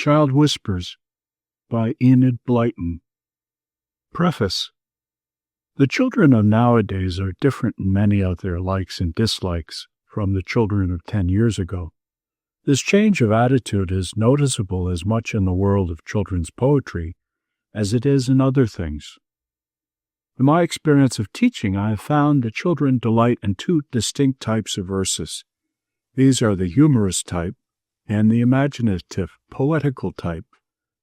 Child Whispers by Enid Blyton. Preface. The children of nowadays are different in many of their likes and dislikes from the children of 10 years ago. This change of attitude is noticeable as much in the world of children's poetry as it is in other things. In my experience of teaching, I have found that children delight in two distinct types of verses. These are the humorous type and the imaginative, poetical type,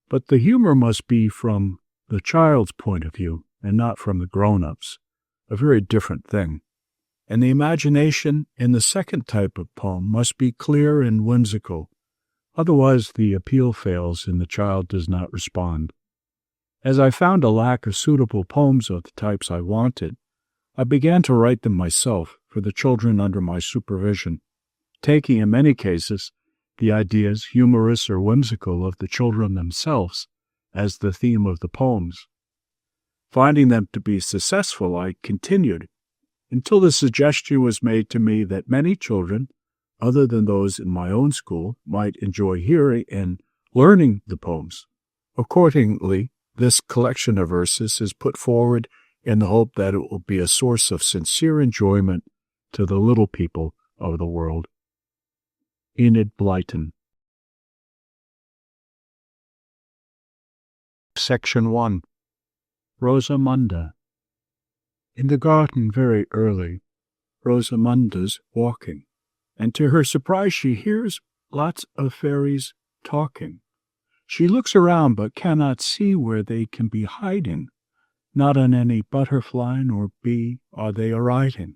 but the humor must be from the child's point of view and not from the grown-ups, a very different thing. And the imagination in the second type of poem must be clear and whimsical, otherwise the appeal fails and the child does not respond. As I found a lack of suitable poems of the types I wanted, I began to write them myself for the children under my supervision, taking in many cases the ideas, humorous or whimsical, of the children themselves as the theme of the poems. Finding them to be successful, I continued until the suggestion was made to me that many children, other than those in my own school, might enjoy hearing and learning the poems. Accordingly, this collection of verses is put forward in the hope that it will be a source of sincere enjoyment to the little people of the world. Enid Blyton. Section 1. Rosamunda. In the garden very early, Rosamunda's walking, and to her surprise she hears lots of fairies talking. She looks around but cannot see where they can be hiding. Not on any butterfly nor bee are they alighting.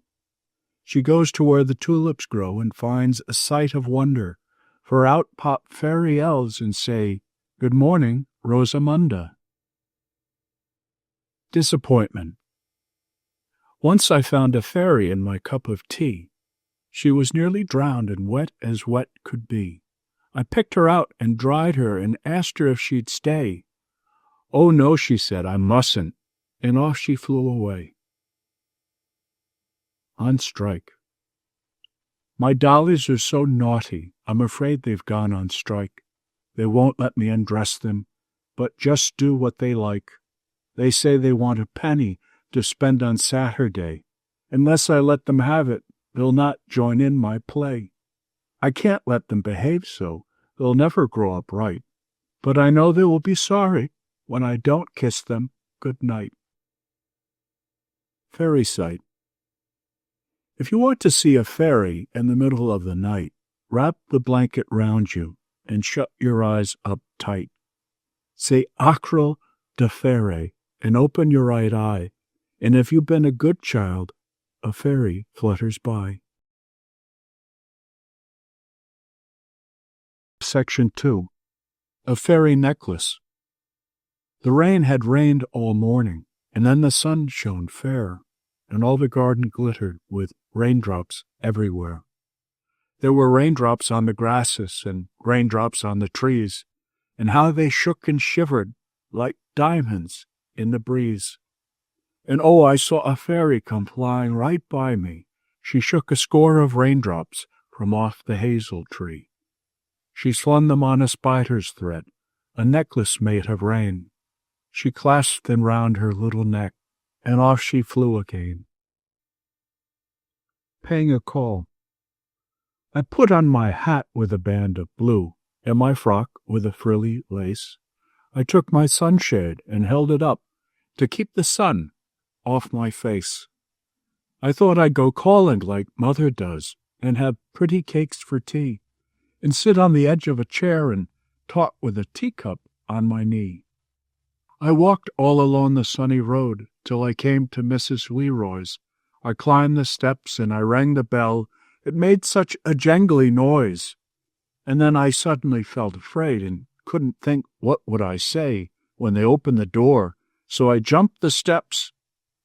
She goes to where the tulips grow and finds a sight of wonder, for out pop fairy elves and say, "Good morning, Rosamunda." Disappointment. Once I found a fairy in my cup of tea. She was nearly drowned and wet as wet could be. I picked her out and dried her and asked her if she'd stay. "Oh, no," she said, "I mustn't," and off she flew away. On strike. My dollies are so naughty, I'm afraid they've gone on strike. They won't let me undress them, but just do what they like. They say they want a penny to spend on Saturday. Unless I let them have it, they'll not join in my play. I can't let them behave so. They'll never grow up right. But I know they will be sorry when I don't kiss them good night. Fairy sight. If you want to see a fairy in the middle of the night, wrap the blanket round you and shut your eyes up tight. Say "Acro de fere" and open your right eye, and if you've been a good child, a fairy flutters by. Section 2. A Fairy Necklace. The rain had rained all morning, and then the sun shone fair, and all the garden glittered with raindrops everywhere. There were raindrops on the grasses and raindrops on the trees, and how they shook and shivered like diamonds in the breeze. And oh, I saw a fairy come flying right by me. She shook a score of raindrops from off the hazel tree. She slung them on a spider's thread, a necklace made of rain. She clasped them round her little neck, and off she flew again. Paying a call. I put on my hat with a band of blue, and my frock with a frilly lace. I took my sunshade and held it up to keep the sun off my face. I thought I'd go calling like Mother does, and have pretty cakes for tea, and sit on the edge of a chair and talk with a teacup on my knee. I walked all along the sunny road till I came to Mrs. Leroy's. I climbed the steps and I rang the bell. It made such a jangly noise. And then I suddenly felt afraid and couldn't think what would I say when they opened the door. So I jumped the steps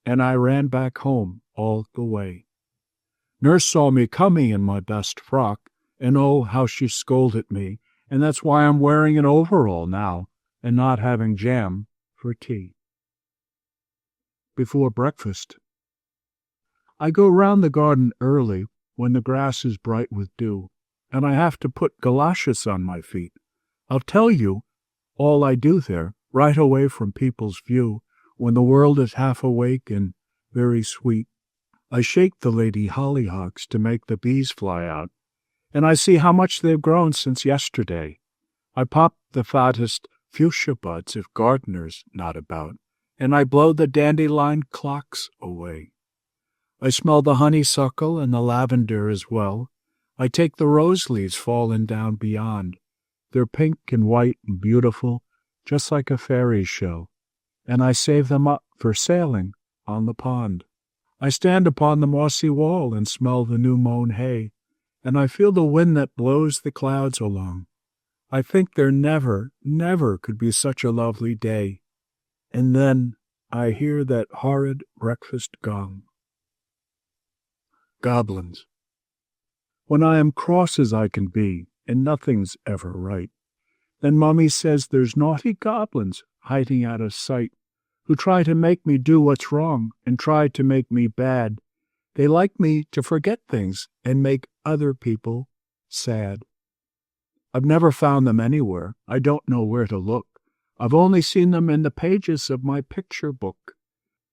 and I ran back home all the way. Nurse saw me coming in my best frock, and oh, how she scolded me, and that's why I'm wearing an overall now and not having jam for tea. Before breakfast. I go round the garden early when the grass is bright with dew, and I have to put galoshes on my feet. I'll tell you all I do there, right away from people's view, when the world is half awake and very sweet. I shake the lady hollyhocks to make the bees fly out, and I see how much they've grown since yesterday. I pop the fattest fuchsia buds if gardener's not about, and I blow the dandelion clocks away. I smell the honeysuckle and the lavender as well. I take the rose leaves fallen down beyond. They're pink and white and beautiful, just like a fairy show, and I save them up for sailing on the pond. I stand upon the mossy wall and smell the new mown hay, and I feel the wind that blows the clouds along. I think there never, never could be such a lovely day. And then I hear that horrid breakfast gong. Goblins. When I am cross as I can be, and nothing's ever right, then Mummy says there's naughty goblins hiding out of sight, who try to make me do what's wrong and try to make me bad. They like me to forget things and make other people sad. I've never found them anywhere. I don't know where to look. I've only seen them in the pages of my picture book.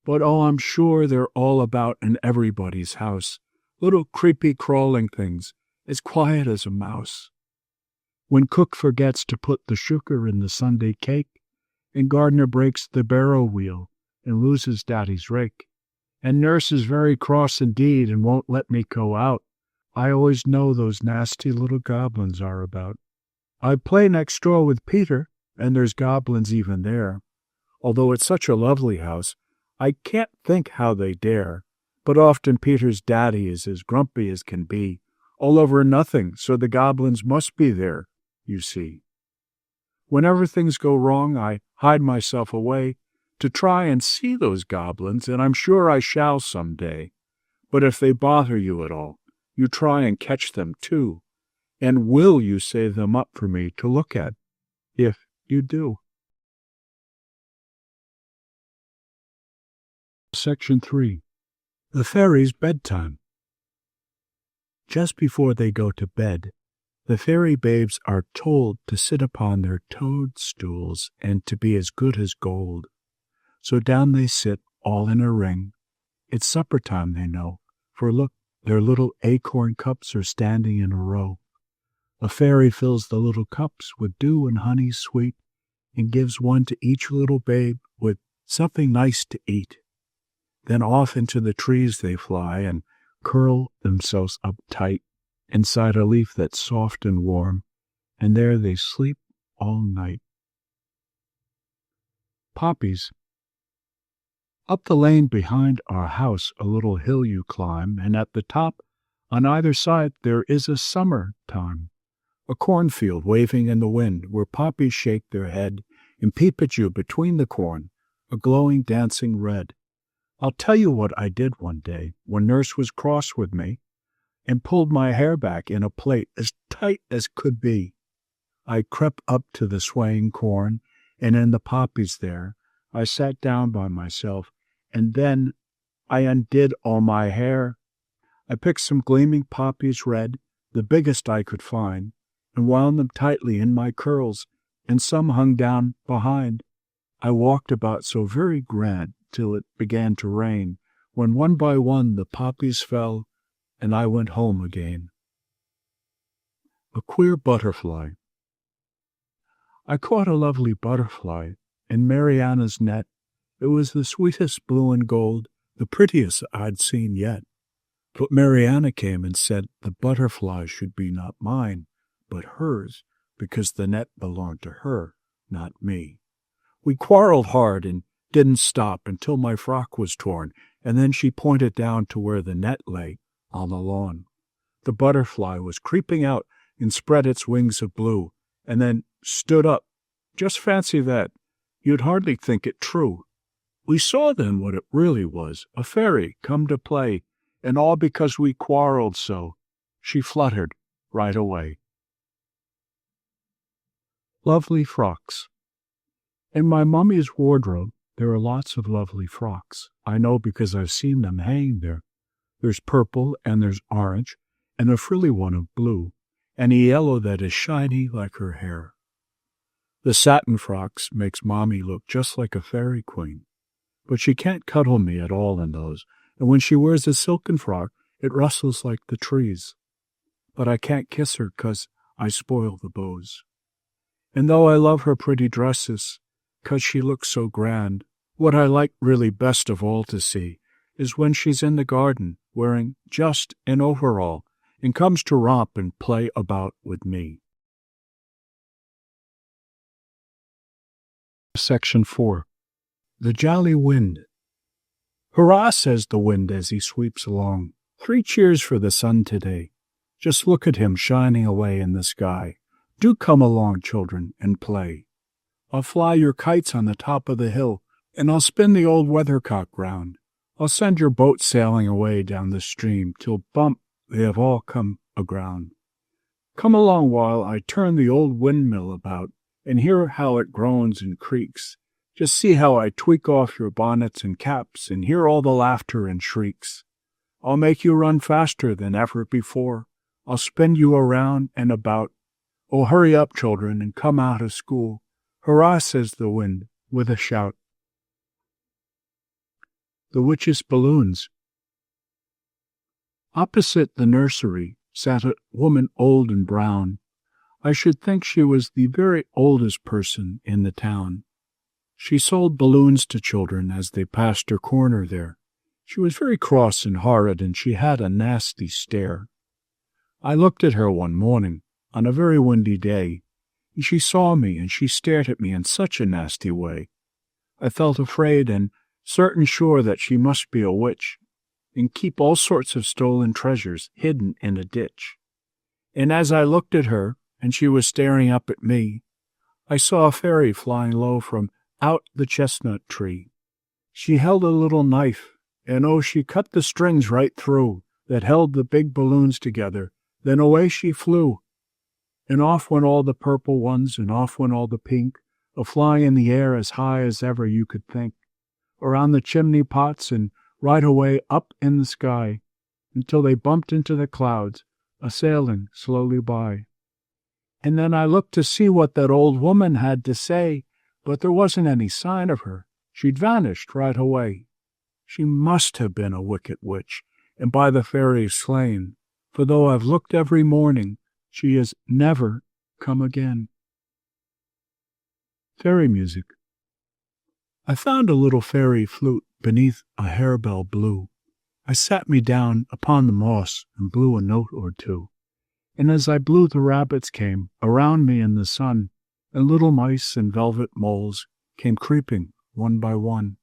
But oh, I'm sure they're all about in everybody's house. Little creepy crawling things, as quiet as a mouse. When cook forgets to put the sugar in the Sunday cake, and gardener breaks the barrow wheel and loses daddy's rake, and nurse is very cross indeed and won't let me go out, I always know those nasty little goblins are about. I play next door with Peter, and there's goblins even there. Although it's such a lovely house, I can't think how they dare. But often Peter's daddy is as grumpy as can be, all over nothing, so the goblins must be there, you see. Whenever things go wrong, I hide myself away to try and see those goblins, and I'm sure I shall some day. But if they bother you at all, you try and catch them too. And will you save them up for me to look at, if you do? Section 3. The Fairies' Bedtime. Just before they go to bed, the fairy babes are told to sit upon their toadstools and to be as good as gold. So down they sit, all in a ring. It's supper time, they know, for look, their little acorn cups are standing in a row. A fairy fills the little cups with dew and honey sweet, and gives one to each little babe with something nice to eat. Then off into the trees they fly and curl themselves up tight inside a leaf that's soft and warm, and there they sleep all night. Poppies. Up the lane behind our house a little hill you climb, and at the top, on either side, there is a summer time. A cornfield waving in the wind, where poppies shake their head and peep at you between the corn, a glowing, dancing red. I'll tell you what I did one day, when Nurse was cross with me, and pulled my hair back in a plait as tight as could be. I crept up to the swaying corn, and in the poppies there, I sat down by myself, and then I undid all my hair. I picked some gleaming poppies red, the biggest I could find, and wound them tightly in my curls, and some hung down behind. I walked about so very grand till it began to rain, when one by one the poppies fell, and I went home again. A queer butterfly. I caught a lovely butterfly in Mariana's net. It was the sweetest blue and gold, the prettiest I'd seen yet. But Mariana came and said the butterfly should be not mine, but hers, because the net belonged to her, not me. We quarreled hard and didn't stop until my frock was torn, and then she pointed down to where the net lay on the lawn. The butterfly was creeping out and spread its wings of blue, and then stood up. Just fancy that. You'd hardly think it true. We saw then what it really was, a fairy come to play, and all because we quarreled so. She fluttered right away. Lovely frocks. In my mummy's wardrobe, there are lots of lovely frocks. I know because I've seen them hanging there. There's purple, and there's orange, and a frilly one of blue, and a yellow that is shiny like her hair. The satin frocks makes Mommy look just like a fairy queen, but she can't cuddle me at all in those, and when she wears a silken frock, it rustles like the trees. But I can't kiss her 'cause I spoil the bows. And though I love her pretty dresses, 'cause she looks so grand, what I like really best of all to see is when she's in the garden wearing just an overall and comes to romp and play about with me. Section 4. The Jolly Wind. Hurrah, says the wind as he sweeps along. 3 cheers for the sun today. Just look at him shining away in the sky. Do come along, children, and play. I'll fly your kites on the top of the hill, and I'll spin the old weathercock round. I'll send your boat sailing away down the stream, till bump, they have all come aground. Come along while I turn the old windmill about, and hear how it groans and creaks. Just see how I tweak off your bonnets and caps, and hear all the laughter and shrieks. I'll make you run faster than ever before. I'll spin you around and about. Oh, hurry up, children, and come out of school. Hurrah, says the wind, with a shout. The Witch's Balloons. Opposite the nursery sat a woman old and brown. I should think she was the very oldest person in the town. She sold balloons to children as they passed her corner there. She was very cross and horrid, and she had a nasty stare. I looked at her one morning, on a very windy day, and she saw me, and she stared at me in such a nasty way. I felt afraid and certain sure that she must be a witch, and keep all sorts of stolen treasures hidden in a ditch. And as I looked at her, and she was staring up at me, I saw a fairy flying low from out the chestnut tree. She held a little knife, and oh, she cut the strings right through that held the big balloons together. Then away she flew, and off went all the purple ones, and off went all the pink, a-flying in the air as high as ever you could think, around the chimney pots and right away up in the sky, until they bumped into the clouds, a-sailing slowly by. And then I looked to see what that old woman had to say, but there wasn't any sign of her. She'd vanished right away. She must have been a wicked witch, and by the fairies slain, for though I've looked every morning, she has never come again. Fairy music. I found a little fairy flute beneath a harebell blue. I sat me down upon the moss and blew a note or two. And as I blew, the rabbits came around me in the sun, and little mice and velvet moles came creeping one by one.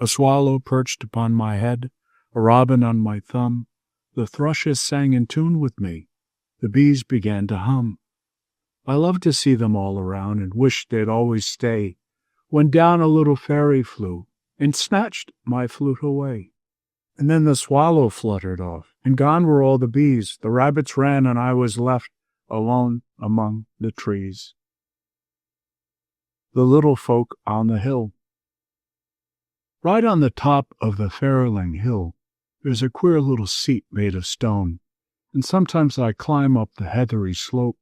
A swallow perched upon my head, a robin on my thumb. The thrushes sang in tune with me. The bees began to hum. I loved to see them all around and wished they'd always stay, when down a little fairy flew and snatched my flute away. And then the swallow fluttered off, and gone were all the bees. The rabbits ran, and I was left alone among the trees. The Little Folk on the Hill. Right on the top of the Fairling Hill, there's a queer little seat made of stone, and sometimes I climb up the heathery slope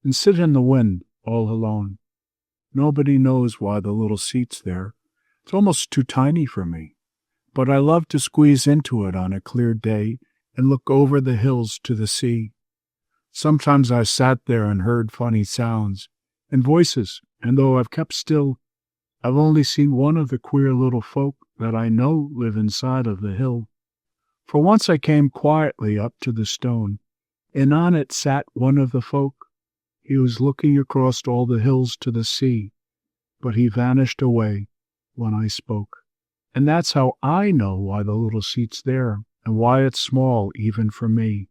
and sit in the wind all alone. Nobody knows why the little seat's there. It's almost too tiny for me, but I love to squeeze into it on a clear day and look over the hills to the sea. Sometimes I sat there and heard funny sounds and voices, and though I've kept still, I've only seen one of the queer little folk that I know live inside of the hill. For once I came quietly up to the stone, and on it sat one of the folk. He was looking across all the hills to the sea, but he vanished away when I spoke. And that's how I know why the little seat's there, and why it's small even for me.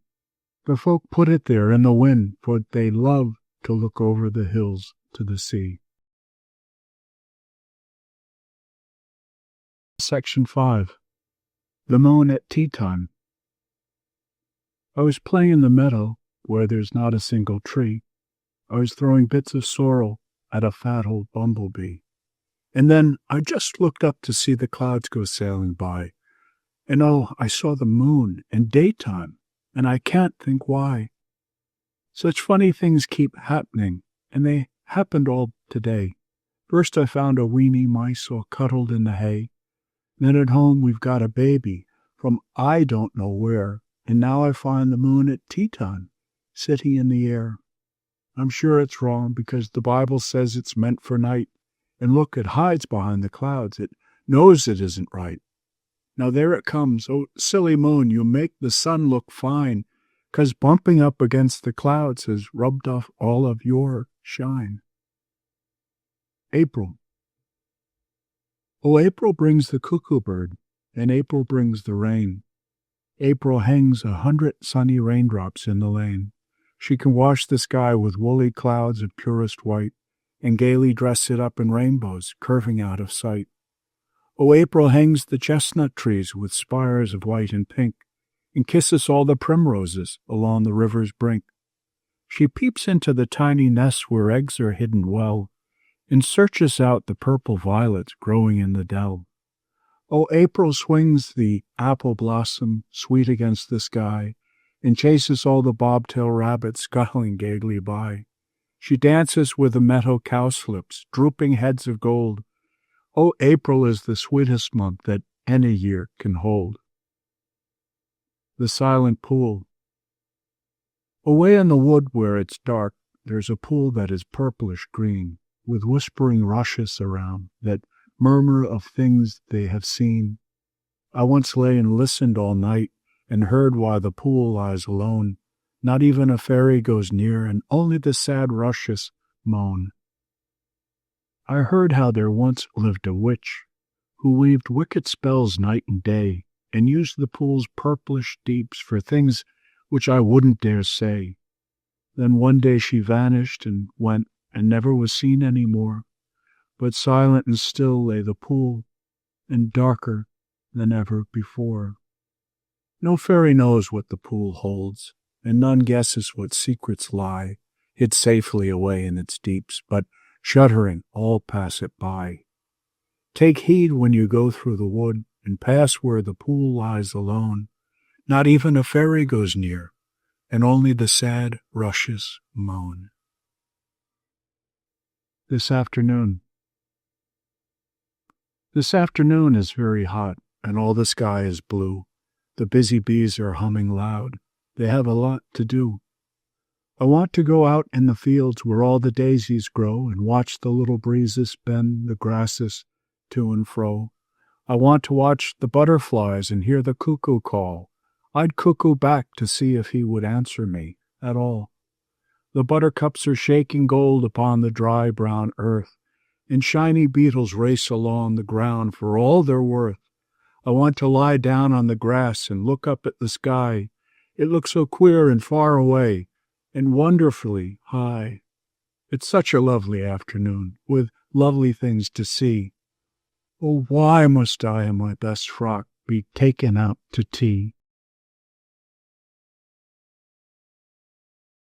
The folk put it there in the wind, for they love to look over the hills to the sea. Section 5. The Moon at Tea Time. I was playing in the meadow where there's not a single tree. I was throwing bits of sorrel at a fat old bumblebee. And then I just looked up to see the clouds go sailing by. And oh, I saw the moon in daytime, and I can't think why. Such funny things keep happening, and they happened all today. First I found a weeny mice all cuddled in the hay. Then at home we've got a baby from I don't know where, and now I find the moon at tea-time, sitting in the air. I'm sure it's wrong because the Bible says it's meant for night, and look, it hides behind the clouds. It knows it isn't right. Now there it comes. Oh, silly moon, you make the sun look fine, 'cause bumping up against the clouds has rubbed off all of your shine. April. Oh, April brings the cuckoo bird, and April brings the rain. April hangs 100 sunny raindrops in the lane. She can wash the sky with woolly clouds of purest white, and gaily dress it up in rainbows curving out of sight. Oh, April hangs the chestnut trees with spires of white and pink, and kisses all the primroses along the river's brink. She peeps into the tiny nests where eggs are hidden well, and searches out the purple violets growing in the dell. Oh, April swings the apple blossom sweet against the sky, and chases all the bobtail rabbits scuttling gaily by. She dances with the meadow cowslips, drooping heads of gold. Oh, April is the sweetest month that any year can hold. The silent pool. Away in the wood where it's dark, there's a pool that is purplish green, with whispering rushes around that murmur of things they have seen. I once lay and listened all night and heard why the pool lies alone. Not even a fairy goes near, and only the sad rushes moan. I heard how there once lived a witch who weaved wicked spells night and day, and used the pool's purplish deeps for things which I wouldn't dare say. Then one day she vanished and went, and never was seen any more. But silent and still lay the pool, and darker than ever before. No fairy knows what the pool holds, and none guesses what secrets lie, hid safely away in its deeps, but shuddering all pass it by. Take heed when you go through the wood, and pass where the pool lies alone. Not even a fairy goes near, and only the sad rushes moan. This afternoon. This afternoon is very hot, and all the sky is blue. The busy bees are humming loud. They have a lot to do. I want to go out in the fields where all the daisies grow and watch the little breezes bend the grasses to and fro. I want to watch the butterflies and hear the cuckoo call. I'd cuckoo back to see if he would answer me at all. The buttercups are shaking gold upon the dry brown earth, and shiny beetles race along the ground for all they're worth. I want to lie down on the grass and look up at the sky. It looks so queer and far away, and wonderfully high. It's such a lovely afternoon, with lovely things to see. Oh, why must I in my best frock be taken out to tea?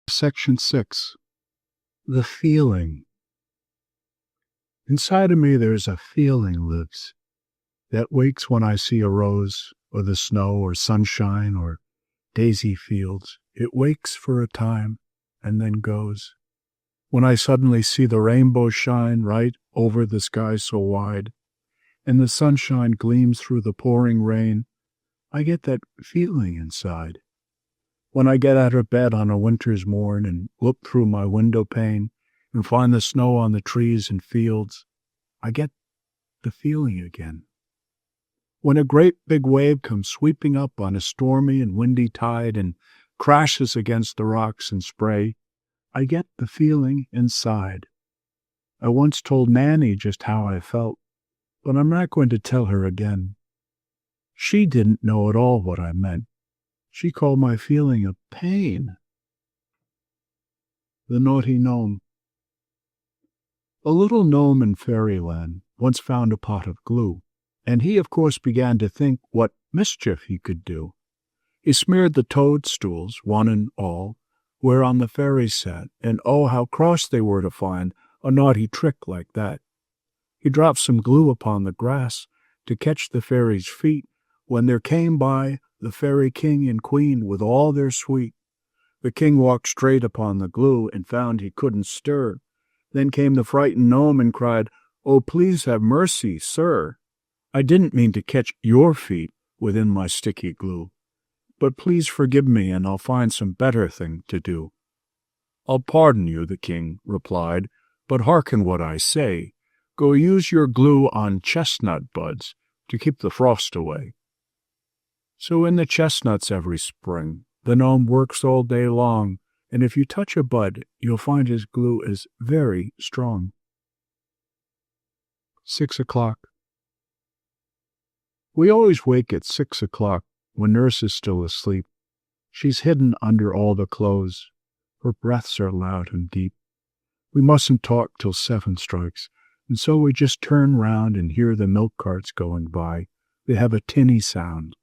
Section 6. The feeling. Inside of me there's a feeling lives, that wakes when I see a rose, or the snow, or sunshine, or daisy fields. It wakes for a time, and then goes. When I suddenly see the rainbow shine right over the sky so wide, and the sunshine gleams through the pouring rain, I get that feeling inside. When I get out of bed on a winter's morn and look through my window pane and find the snow on the trees and fields, I get the feeling again. When a great big wave comes sweeping up on a stormy and windy tide and crashes against the rocks and spray, I get the feeling inside. I once told Nanny just how I felt, but I'm not going to tell her again. She didn't know at all what I meant. She called my feeling a pain. The naughty gnome. A little gnome in fairyland once found a pot of glue, and he of course began to think what mischief he could do. He smeared the toadstools, one and all, whereon the fairies sat, and oh, how cross they were to find a naughty trick like that. He dropped some glue upon the grass to catch the fairies' feet, when there came by the fairy king and queen with all their suite. The king walked straight upon the glue and found he couldn't stir. Then came the frightened gnome and cried, "Oh, please have mercy, sir. I didn't mean to catch your feet within my sticky glue. But please forgive me, and I'll find some better thing to do." "I'll pardon you," the king replied, "but hearken what I say. Go use your glue on chestnut buds to keep the frost away." So in the chestnuts every spring, the gnome works all day long, and if you touch a bud, you'll find his glue is very strong. 6 o'clock. We always wake at 6 o'clock when nurse is still asleep. She's hidden under all the clothes. Her breaths are loud and deep. We mustn't talk till 7 strikes, and so we just turn round and hear the milk carts going by. They have a tinny sound.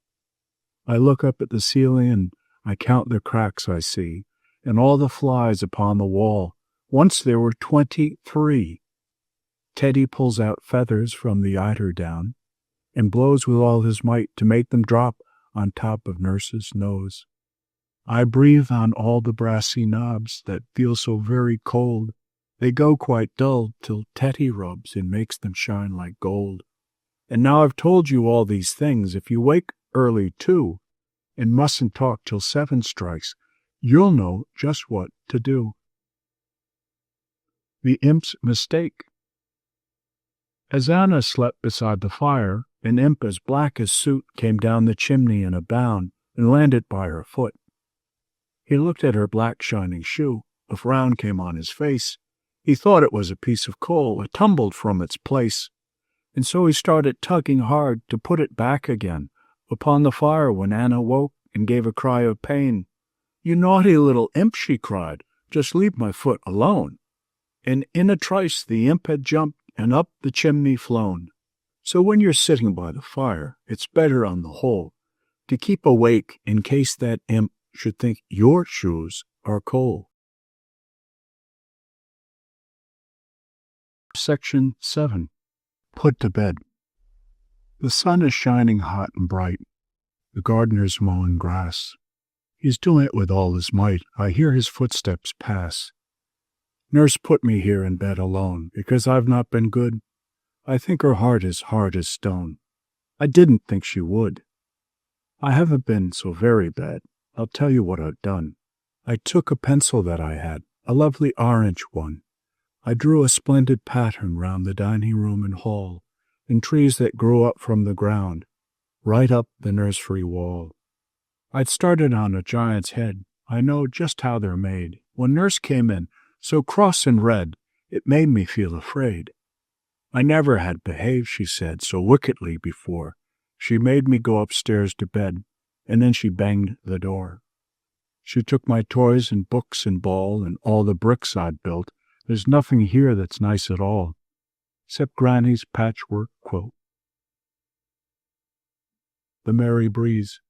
I look up at the ceiling and I count the cracks I see, and all the flies upon the wall. Once there were 23. Teddy pulls out feathers from the eiderdown and blows with all his might to make them drop on top of nurse's nose. I breathe on all the brassy knobs that feel so very cold. They go quite dull till Teddy rubs and makes them shine like gold. And now I've told you all these things. If you wake early too, and mustn't talk till 7 strikes, you'll know just what to do. The Imp's Mistake. As Anna slept beside the fire, an imp as black as soot came down the chimney in a bound and landed by her foot. He looked at her black shining shoe. A frown came on his face. He thought it was a piece of coal. It tumbled from its place, and so he started tugging hard to put it back again upon the fire when Anna woke and gave a cry of pain. "You naughty little imp," she cried, "just leave my foot alone." And in a trice the imp had jumped and up the chimney flown. So when you're sitting by the fire, it's better on the whole to keep awake in case that imp should think your shoes are coal. Section 7. Put to bed. The sun is shining hot and bright. The gardener's mowing grass. He's doing it with all his might. I hear his footsteps pass. Nurse put me here in bed alone because I've not been good. I think her heart is hard as stone. I didn't think she would. I haven't been so very bad. I'll tell you what I've done. I took a pencil that I had, a lovely orange one. I drew a splendid pattern round the dining room and hall, and trees that grew up from the ground, right up the nursery wall. I'd started on a giant's head. I know just how they're made. When nurse came in, so cross and red, it made me feel afraid. I never had behaved, she said, so wickedly before. She made me go upstairs to bed, and then she banged the door. She took my toys and books and ball and all the bricks I'd built. There's nothing here that's nice at all, except Granny's patchwork quilt. The Merry Breeze.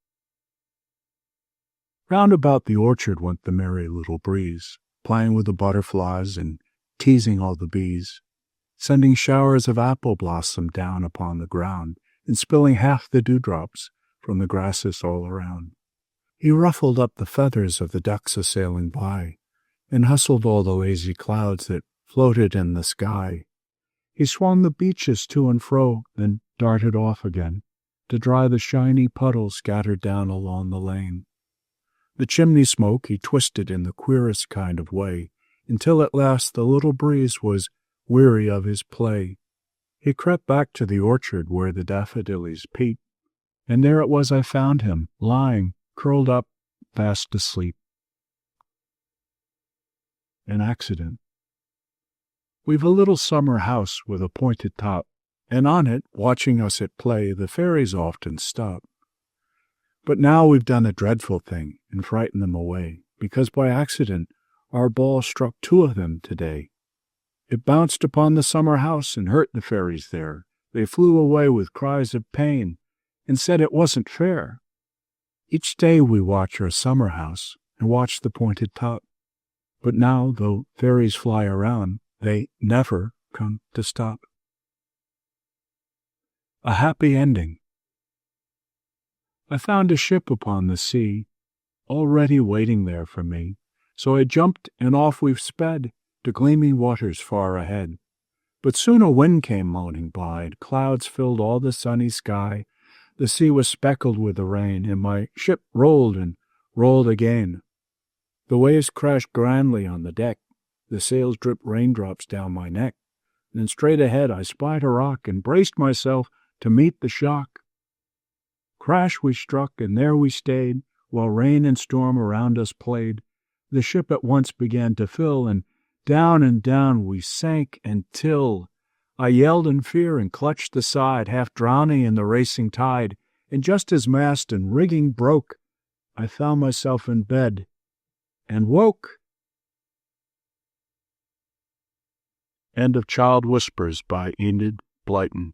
Round about the orchard went the merry little breeze, playing with the butterflies and teasing all the bees, sending showers of apple blossom down upon the ground and spilling half the dewdrops from the grasses all around. He ruffled up the feathers of the ducks a-sailing by, and hustled all the lazy clouds that floated in the sky. He swung the beeches to and fro, then darted off again, to dry the shiny puddles scattered down along the lane. The chimney smoke he twisted in the queerest kind of way, until at last the little breeze was weary of his play. He crept back to the orchard where the daffodillies peep, and there it was I found him, lying, curled up, fast asleep. An accident. We've a little summer house with a pointed top, and on it, watching us at play, the fairies often stop. But now we've done a dreadful thing and frightened them away, because by accident our ball struck 2 of them today. It bounced upon the summer house and hurt the fairies there. They flew away with cries of pain and said it wasn't fair. Each day we watch our summer house and watch the pointed top. But now, though fairies fly around, they never come to stop. A happy ending. I found a ship upon the sea, already waiting there for me. So I jumped and off we've sped, to gleaming waters far ahead. But soon a wind came moaning by, and clouds filled all the sunny sky. The sea was speckled with the rain, and my ship rolled and rolled again. The waves crashed grandly on the deck, the sails dripped raindrops down my neck. Then straight ahead I spied a rock, and braced myself to meet the shock. Crash we struck, and there we stayed, while rain and storm around us played. The ship at once began to fill, and down we sank until I yelled in fear and clutched the side, half drowning in the racing tide. And just as mast and rigging broke, I found myself in bed and woke. End of Child Whispers by Enid Blyton.